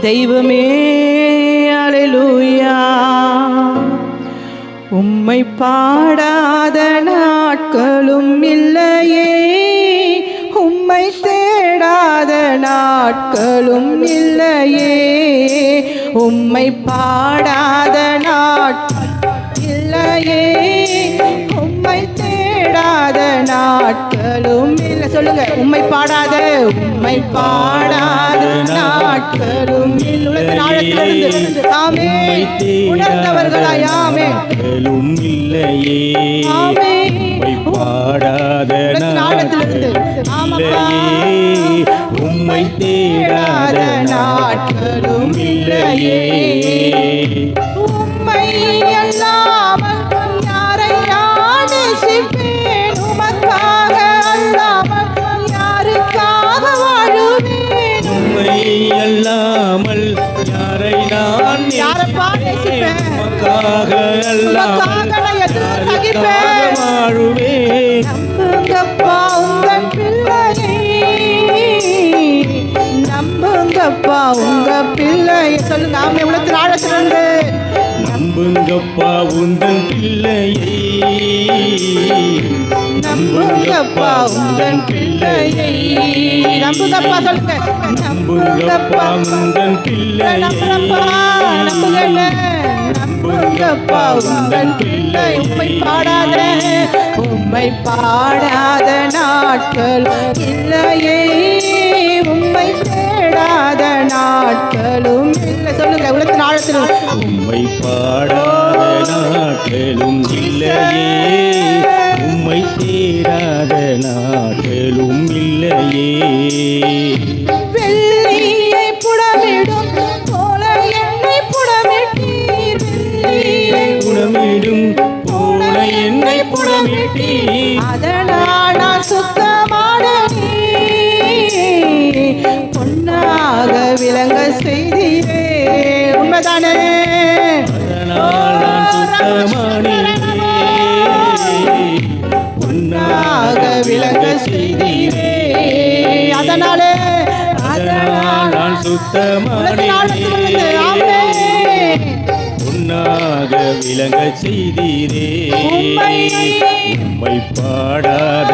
தெய்வமே அல்லேலூயா. உம்மை பாடாத நாட்களும் இல்லையே, உம்மை தேடாத நாட்களும் இல்லையே. உம்மை பாடாத நாட்கள் இல்லையே, உம்மை தேடாத நாட்களும் இல்லை. சொல்லுங்க, உம்மை பாடாத நாட்களும் இல்லை. ஆமே உணர்ந்தவர்களாய் ஆமே இல்லையே, உம்மை பாடாத நாட்களும் இல்லையே, உம்மை தேடாத நாட்களும் இல்லையே. உம்மை அல்லாமல் யாரை நான் நேசிப்பேன், உமக்காக அல்லாமல் யாருக்காக வாழுவேன். உம்மை அல்லாமல் யாரை நான் நேசிப்பேன், உமக்காக அல்லாமல் யாருக்காக வாழுவேன். நம்புங்கப்பா உங்கள் பிள்ளையை, நம்புங்கப்பா உங்க பிள்ளையை. சொல்லுங்க ஆமே உலகத்தின் ஆழத்திலிருந்து. நம்புங்கப்பா உந்தன் பிள்ளையை, நம்புங்கப்பா உந்தன் பிள்ளையை. நம்புங்கப்பா சொல்லுங்க, நம்புங்கப்பா உந்தன் பிள்ளையை. நம்புங்கப்பா உந்தன் பிள்ளை. உம்மை பாடாத நாட்கள் இல்லையே, உம்மை தேடாத நாட்களும் இல்லை. சொல்லுங்க உலகத்தின் ஆழத்திலும். உம்மை பாடாத நாட்களும் இல்லையே, உம்மை தேடாத நாட்களும் இல்லையே. வெள்ளியை புடமிடும் போல என்னை புடமிட்டீர், வெள்ளியை புடமிடும் போல என்னை புடமிட்டீர். அதனால் நான் சுத்தமான பொன்னாக விளங்க செய்தீரே. உண்மைதானே? அதனால் நான் சுத்தமானேன், பொன்னாக விளங்க செய்தீரே. அதனாலே நான் சுத்தமானேன், பொன்னாக விளங்க செய்தீரே. உம்மை பாடாத